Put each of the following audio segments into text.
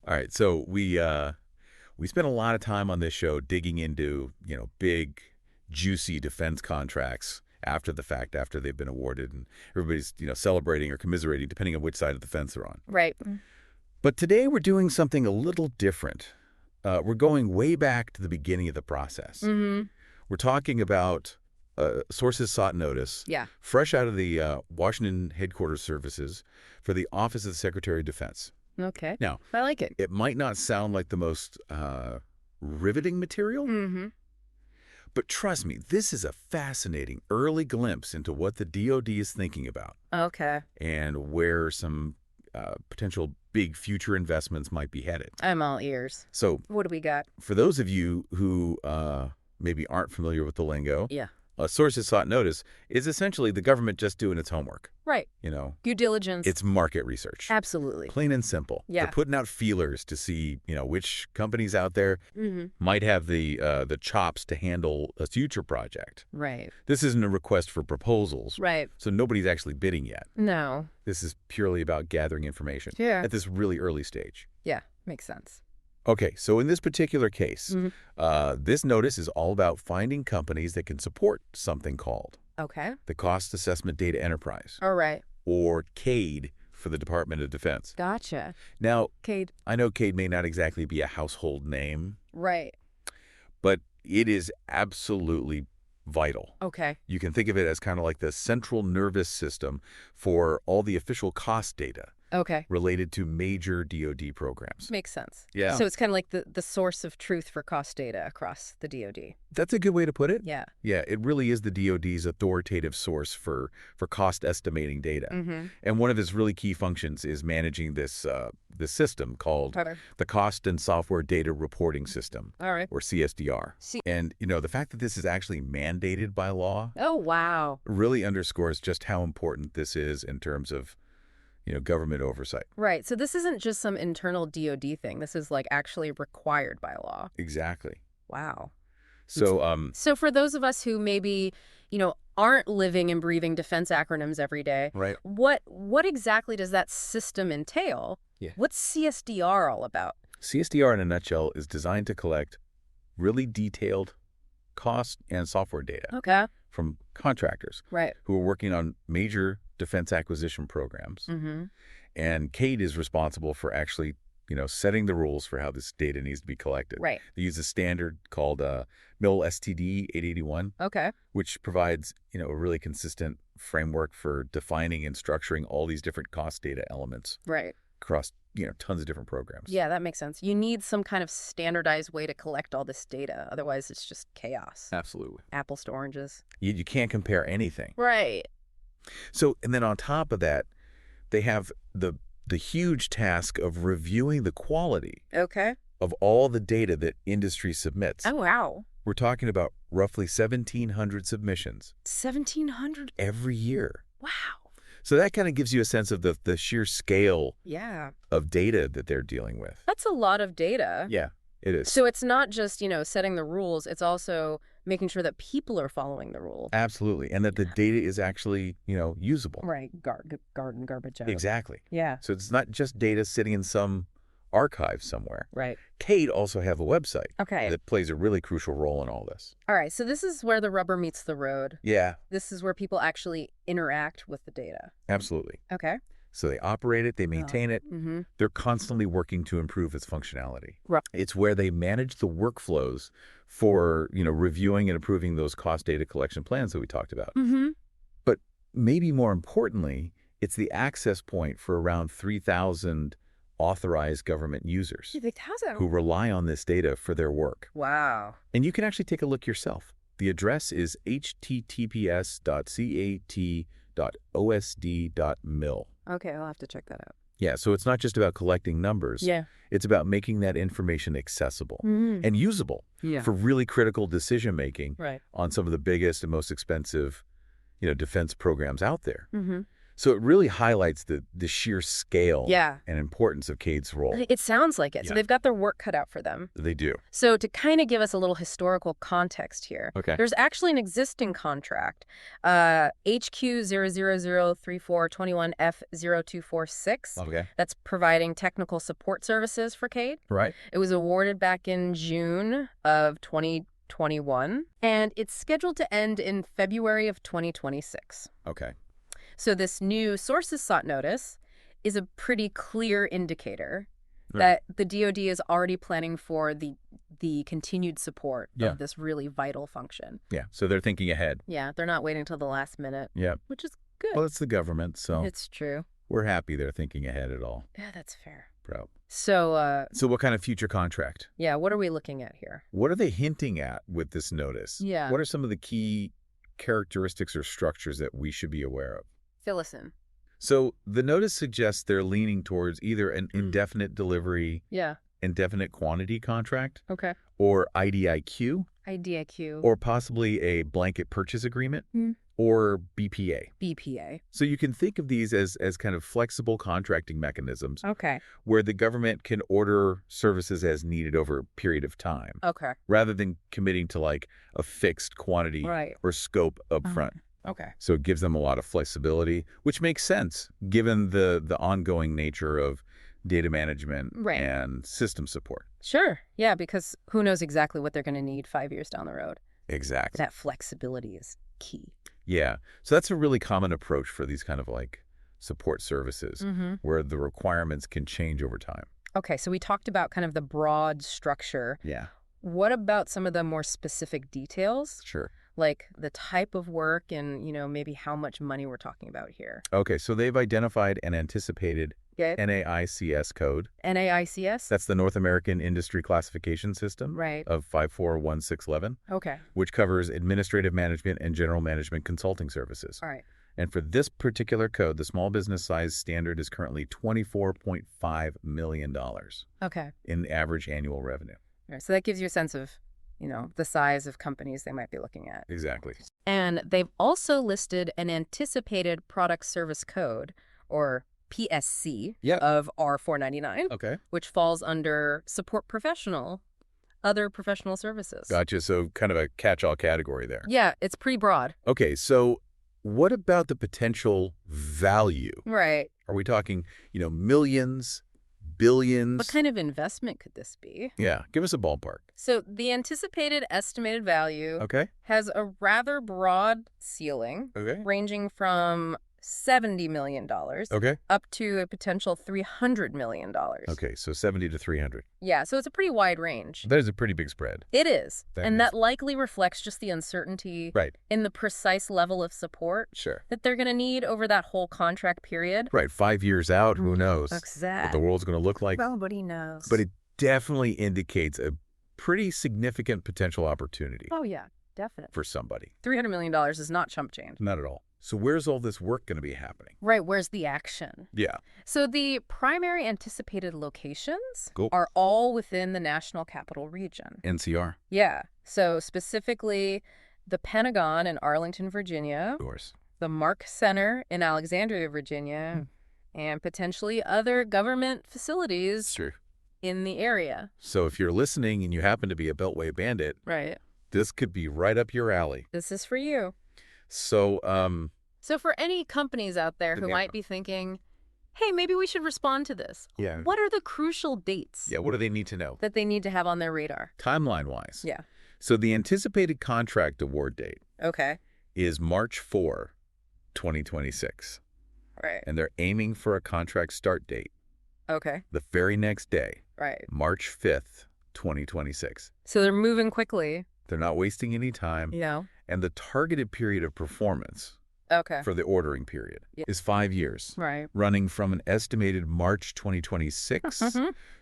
All right, so we spent a lot of time on this show digging into, big, juicy defense contracts after the fact, after they've been awarded, and everybody's, celebrating or commiserating, depending on which side of the fence they're on. Right. But today we're doing something a little different. We're going way back to the beginning of the process. We're talking about sources sought notice, fresh out of the Washington headquarters services for the Office of the Secretary of Defense. Okay. Now, I like it. It might not sound like the most riveting material, but trust me, this is a fascinating early glimpse into what the DoD is thinking about. Okay. And where some potential big future investments might be headed. I'm all ears. So, what do we got? For those of you who maybe aren't familiar with the lingo, sources sought notice is essentially the government just doing its homework. Right. Due diligence. It's market research. Absolutely. Plain and simple. Yeah. They're putting out feelers to see, which companies out there might have the chops to handle a future project. Right. This isn't a request for proposals. Right. So nobody's actually bidding yet. No. This is purely about gathering information. Yeah. At this really early stage. Yeah. Makes sense. Okay, so in this particular case, this notice is all about finding companies that can support something called the Cost Assessment Data Enterprise. All right. Or CADE for the Department of Defense. Gotcha. Now, CADE. I know CADE may not exactly be a household name. Right. But it is absolutely vital. Okay. You can think of it as kind of like the central nervous system for all the official cost data. Related to major DoD programs. Makes sense. Yeah. So it's kind of like the source of truth for cost data across the DoD. That's a good way to put it. Yeah. Yeah, it really is the DoD's authoritative source for cost estimating data. And one of its really key functions is managing this system called the Cost and Software Data Reporting System, or CSDR. And, the fact that this is actually mandated by law really underscores just how important this is in terms of government oversight. Right. So this isn't just some internal DoD thing. This is like actually required by law. Exactly. Wow. So so for those of us who maybe, aren't living and breathing defense acronyms every day, right. What exactly does that system entail? Yeah. What's CSDR all about? CSDR in a nutshell is designed to collect really detailed cost and software data from contractors who are working on major defense acquisition programs. And CADE is responsible for actually, setting the rules for how this data needs to be collected. Right. They use a standard called MIL STD 881, which provides, a really consistent framework for defining and structuring all these different cost data elements. Right. Across, tons of different programs. Yeah, that makes sense. You need some kind of standardized way to collect all this data. Otherwise, it's just chaos. Absolutely. Apples to oranges. You can't compare anything. Right. So, and then on top of that, they have the huge task of reviewing the quality of all the data that industry submits. Oh, wow. We're talking about roughly 1,700 submissions. 1,700? Every year. Wow. So that kind of gives you a sense of the sheer scale of data that they're dealing with. That's a lot of data. Yeah, it is. So it's not just, setting the rules. It's also making sure that people are following the rules. Absolutely. And that the data is actually, usable. Right. Garden garbage out. Exactly. Yeah. So it's not just data sitting in some archive somewhere. Right. CADE also have a website that plays a really crucial role in all this. All right. So this is where the rubber meets the road. Yeah. This is where people actually interact with the data. Absolutely. Okay. So they operate it, they maintain it. They're constantly working to improve its functionality. Right. It's where they manage the workflows for, reviewing and approving those cost data collection plans that we talked about. But maybe more importantly, it's the access point for around 3,000 authorized government users who rely on this data for their work. Wow. And you can actually take a look yourself. The address is https://cat.osd.mil. Okay, I'll have to check that out. Yeah, so it's not just about collecting numbers. Yeah. It's about making that information accessible and usable for really critical decision-making on some of the biggest and most expensive, defense programs out there. So it really highlights the sheer scale Yeah. and importance of CADE's role. It sounds like it. Yeah. So they've got their work cut out for them. They do. So to kind of give us a little historical context here, Okay. there's actually an existing contract, HQ 0003421F0246, Okay. that's providing technical support services for CADE. Right. It was awarded back in June of 2021, and it's scheduled to end in February of 2026. Okay. So this new sources sought notice is a pretty clear indicator Right. that the DoD is already planning for the continued support Yeah. of this really vital function. Yeah. So they're thinking ahead. Yeah, they're not waiting till the last minute, Yeah. which is good. Well, it's the government, so It's true. we're happy they're thinking ahead at all. Yeah, that's fair. Bro. So, So what kind of future contract? yeah, what are we looking at here? What are they hinting at with this notice? Yeah. What are some of the key characteristics or structures that we should be aware of? Fill us in. So the notice suggests they're leaning towards either an indefinite delivery, Yeah. indefinite quantity contract, Okay. or IDIQ, IDIQ. or possibly a blanket purchase agreement, Hmm. or BPA. BPA. So you can think of these as kind of flexible contracting mechanisms Okay. where the government can order services as needed over a period of time, Okay. rather than committing to like a fixed quantity Right. or scope up front. Okay. So it gives them a lot of flexibility, which makes sense given the ongoing nature of data management Right. and system support. Sure. Yeah, because who knows exactly what they're going to need 5 years down the road. Exactly. That flexibility is key. Yeah. So that's a really common approach for these kind of like support services where the requirements can change over time. Okay, so we talked about kind of the broad structure. Yeah. What about some of the more specific details? Sure. Like the type of work and, maybe how much money we're talking about here. Okay. So they've identified an anticipated Okay. NAICS code. NAICS? That's the North American Industry Classification System Right. of 541611, Okay. which covers administrative management and general management consulting services. All right. And for this particular code, the small business size standard is currently $24.5 million Okay. in average annual revenue. All right. So that gives you a sense of, the size of companies they might be looking at. Exactly. And they've also listed an anticipated product service code, or PSC, Yep. of R499, Okay. which falls under support professional, other professional services. Gotcha. So kind of a catch-all category there. Yeah, it's pretty broad. Okay. So what about the potential value? Right. Are we talking, millions, billions? What kind of investment could this be? Yeah. Give us a ballpark. So the anticipated estimated value Okay. has a rather broad ceiling, Okay. ranging from $70 million Okay. up to a potential $300 million. Okay. So 70 to 300. Yeah, so it's a pretty wide range. That is a pretty big spread. It is. That And is. that likely reflects just the uncertainty Right. in the precise level of support Sure. that they're going to need over that whole contract period. Right. 5 years out, who knows what Exactly. the world's going to look like. Nobody knows. But it definitely indicates a pretty significant potential opportunity Oh, yeah, definitely. for somebody. $300 million is not chump change. Not at all. So where's all this work going to be happening? Right, where's the action? Yeah. So the primary anticipated locations Cool. are all within the National Capital Region. NCR. Yeah, so specifically the Pentagon in Arlington, Virginia, Of course. the Mark Center in Alexandria, Virginia, and potentially other government facilities Sure. in the area. So if you're listening and you happen to be a Beltway bandit, Right. this could be right up your alley. This is for you. So, So for any companies out there who Yeah. might be thinking, hey, maybe we should respond to this. yeah. What are the crucial dates Yeah, what do they need to know? that they need to have on their radar? Timeline-wise. Yeah. So the anticipated contract award date Okay. is March 4, 2026. Right. And they're aiming for a contract start date Okay. the very next day, Right. March 5th, 2026. So they're moving quickly, They're not wasting any time. And the targeted period of performance Okay. for the ordering period Yeah. is 5 years, Right. running from an estimated March 2026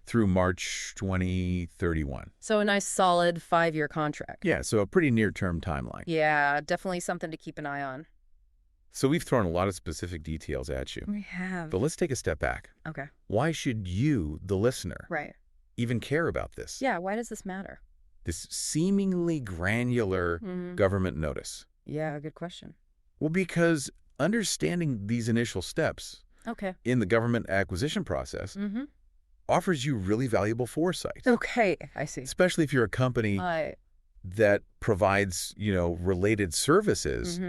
through March 2031. So a nice solid 5-year contract. Yeah, so a pretty near-term timeline. Yeah, definitely something to keep an eye on. So we've thrown a lot of specific details at you. We have. But let's take a step back. Okay. Why should you, the listener, Right. even care about this? Yeah, why does this matter? This seemingly granular government notice. Yeah, good question. Well, because understanding these initial steps in the government acquisition process offers you really valuable foresight. Okay, I see. Especially if you're a company that provides, related services.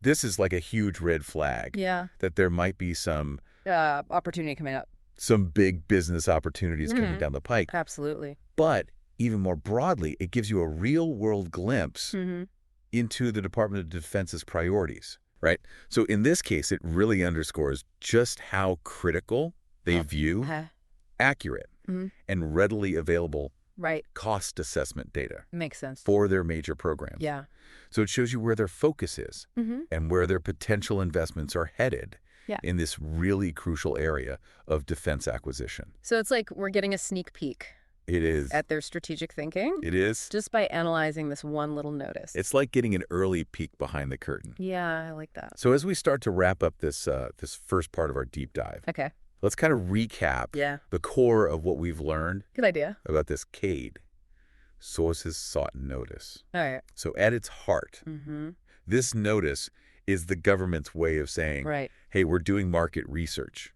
This is like a huge red flag. Yeah. That there might be some opportunity coming up. Some big business opportunities coming down the pike. Absolutely. But even more broadly, it gives you a real-world glimpse into the Department of Defense's priorities, right? So in this case, it really underscores just how critical they view accurate and readily available cost assessment data. Makes sense. For their major programs. Yeah. So it shows you where their focus is and where their potential investments are headed in this really crucial area of defense acquisition. So it's like we're getting a sneak peek. It is. At their strategic thinking. It is. Just by analyzing this one little notice. It's like getting an early peek behind the curtain. Yeah, I like that. So as we start to wrap up this this first part of our deep dive, let's kind of recap the core of what we've learned. Good idea. About this CADE, Sources Sought Notice. All right. So at its heart, this notice is the government's way of saying, hey, we're doing market research.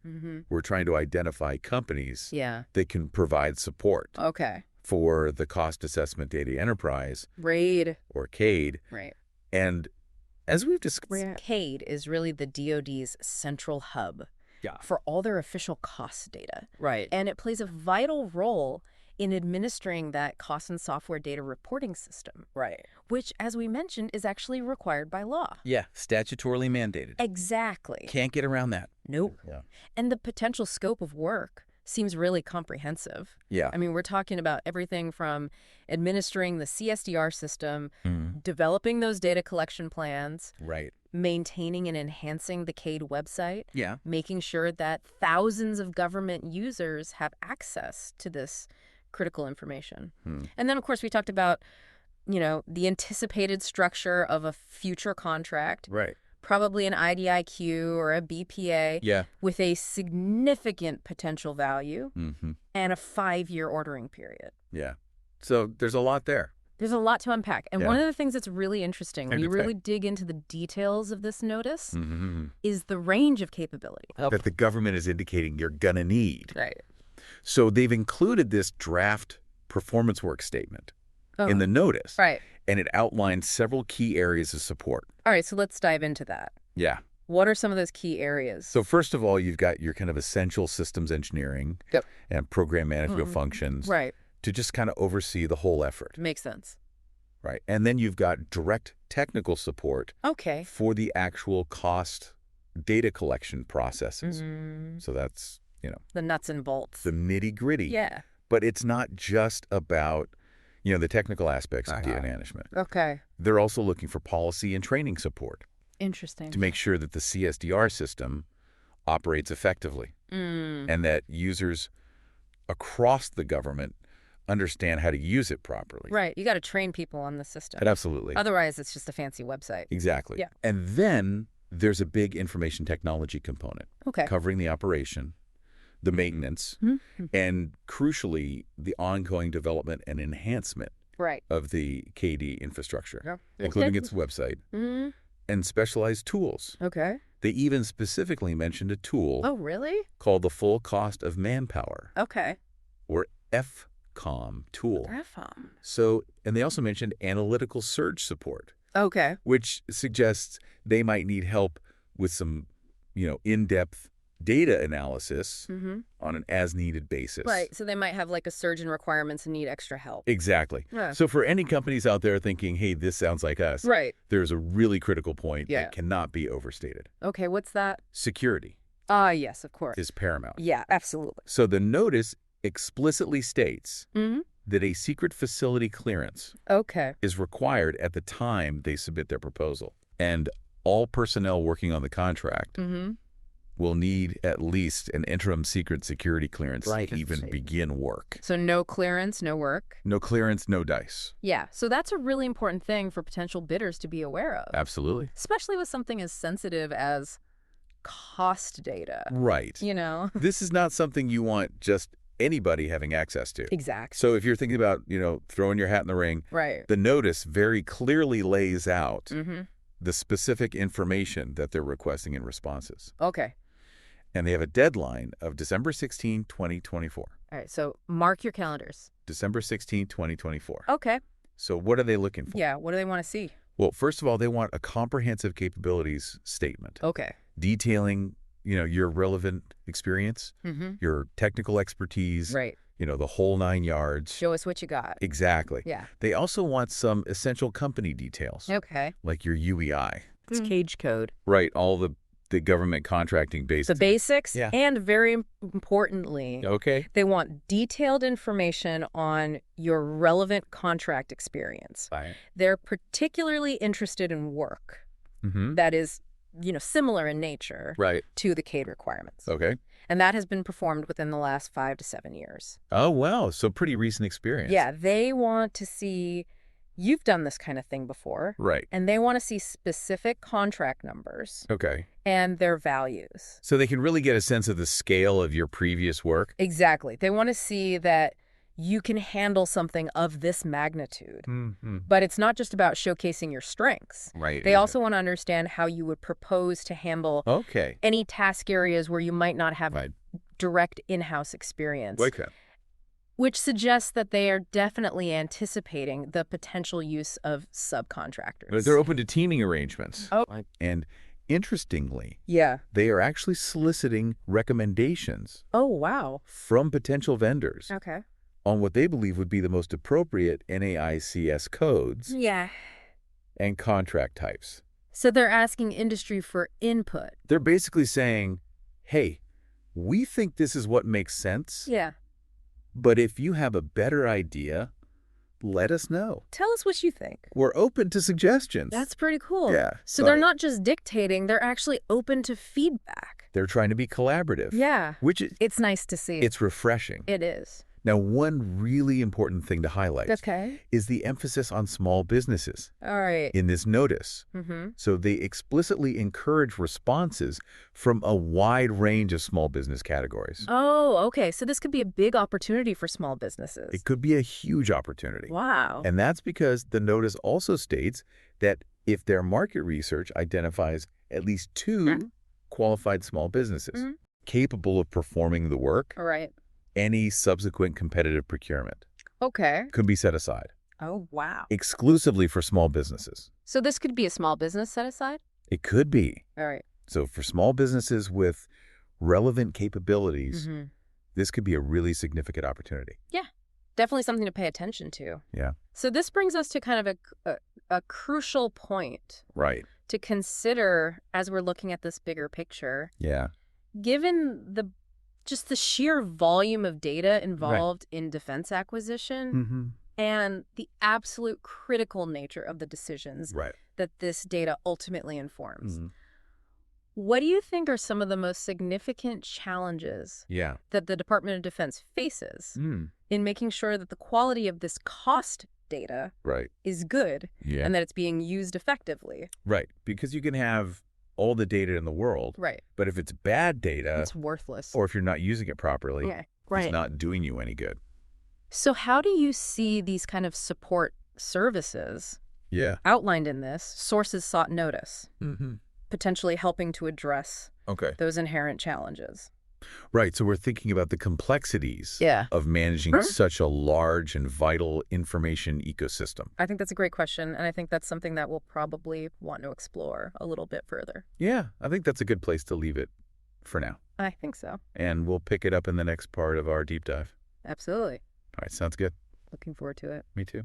We're trying to identify companies that can provide support for the Cost Assessment Data Enterprise, or CADE. And as we've discussed, CADE is really the DoD's central hub for all their official cost data. And it plays a vital role in administering that cost and software data reporting system. Which, as we mentioned, is actually required by law. Yeah, statutorily mandated. Exactly. Can't get around that. Nope. And the potential scope of work seems really comprehensive. I mean, we're talking about everything from administering the CSDR system, developing those data collection plans, maintaining and enhancing the CADE website, making sure that thousands of government users have access to this critical information. And then, of course, we talked about, the anticipated structure of a future contract. Probably an IDIQ or a BPA with a significant potential value and a 5-year ordering period. So there's a lot there. There's a lot to unpack. And one of the things that's really interesting, when you really dig into the details of this notice, is the range of capability that the government is indicating you're going to need. So they've included this draft performance work statement in the notice. And it outlines several key areas of support. All right, so let's dive into that. What are some of those key areas? So first of all, you've got your kind of essential systems engineering and program management functions to just kind of oversee the whole effort. Makes sense. And then you've got direct technical support for the actual cost data collection processes. So that's, the nuts and bolts. The nitty-gritty. But it's not just about the technical aspects of data management. They're also looking for policy and training support. Interesting. To make sure that the CSDR system operates effectively and that users across the government understand how to use it properly. You got to train people on the system. Absolutely. Otherwise, it's just a fancy website. Exactly. And then there's a big information technology component covering the operation, the maintenance, and crucially, the ongoing development and enhancement of the KD infrastructure, including its website and specialized tools. They even specifically mentioned a tool called the Full Cost of Manpower, or FCOM tool. So, and they also mentioned analytical surge support, which suggests they might need help with some, in-depth data analysis on an as-needed basis. So they might have like a surge in requirements and need extra help. Exactly. So for any companies out there thinking, hey, this sounds like us, there's a really critical point that cannot be overstated. What's that? Security. Yes, of course. Is paramount. Yeah, absolutely. So the notice explicitly states that a secret facility clearance is required at the time they submit their proposal. And all personnel working on the contract will need at least an interim secret security clearance to even begin work. So no clearance, no work? No clearance, no dice. So that's a really important thing for potential bidders to be aware of. Absolutely. Especially with something as sensitive as cost data. This is not something you want just anybody having access to. Exactly. So if you're thinking about, throwing your hat in the ring, the notice very clearly lays out the specific information that they're requesting in responses. Okay. And they have a deadline of December 16, 2024. All right, so mark your calendars. December 16, 2024. Okay. So what are they looking for? Yeah, what do they want to see? Well, first of all, they want a comprehensive capabilities statement. Okay. Detailing, your relevant experience, your technical expertise, right. The whole 9 yards. Show us what you got. Exactly. Yeah. They also want some essential company details. Okay. Like your UEI. It's CADE code. Right, all the government contracting basics. The basics, yeah. And very importantly, they want detailed information on your relevant contract experience. Right. They're particularly interested in work that is, similar in nature to the CADE requirements. Okay. And that has been performed within the last 5 to 7 years. Oh, wow. So pretty recent experience. Yeah, they want to see you've done this kind of thing before. Right. And they want to see specific contract numbers. Okay. And their values. So they can really get a sense of the scale of your previous work? Exactly. They want to see that you can handle something of this magnitude. But it's not just about showcasing your strengths. Right. They also want to understand how you would propose to handle any task areas where you might not have direct in-house experience. Okay. Which suggests that they are definitely anticipating the potential use of subcontractors. But they're open to teaming arrangements. Oh. And interestingly, yeah, they are actually soliciting recommendations. Oh, wow. From potential vendors. Okay. On what they believe would be the most appropriate NAICS codes. Yeah. And contract types. So they're asking industry for input. They're basically saying, hey, we think this is what makes sense. Yeah. But if you have a better idea, let us know. Tell us what you think. We're open to suggestions. That's pretty cool. Yeah. So they're not just dictating, they're actually open to feedback. They're trying to be collaborative. Yeah. Which is... It's nice to see. It's refreshing. It is. Now, one really important thing to highlight is the emphasis on small businesses in this notice. So they explicitly encourage responses from a wide range of small business categories. Oh, okay. So this could be a big opportunity for small businesses. It could be a huge opportunity. Wow. And that's because the notice also states that if their market research identifies at least 2 qualified small businesses capable of performing the work, any subsequent competitive procurement could be set aside. Oh, wow. Exclusively for small businesses. So this could be a small business set aside? It could be. All right. So for small businesses with relevant capabilities, this could be a really significant opportunity. Yeah, definitely something to pay attention to. Yeah. So this brings us to kind of a crucial point. Right. To consider as we're looking at this bigger picture. Yeah. Given just the sheer volume of data involved in defense acquisition and the absolute critical nature of the decisions that this data ultimately informs. What do you think are some of the most significant challenges that the Department of Defense faces in making sure that the quality of this cost data is good and that it's being used effectively? Right, because you can have all the data in the world. Right. But if it's bad data, it's worthless. Or if you're not using it properly, it's not doing you any good. So how do you see these kind of support services outlined in this, sources sought notice, potentially helping to address those inherent challenges? Right. So we're thinking about the complexities of managing such a large and vital information ecosystem. I think that's a great question, and I think that's something that we'll probably want to explore a little bit further. Yeah, I think that's a good place to leave it for now. I think so. And we'll pick it up in the next part of our deep dive. Absolutely. All right, sounds good. Looking forward to it. Me too.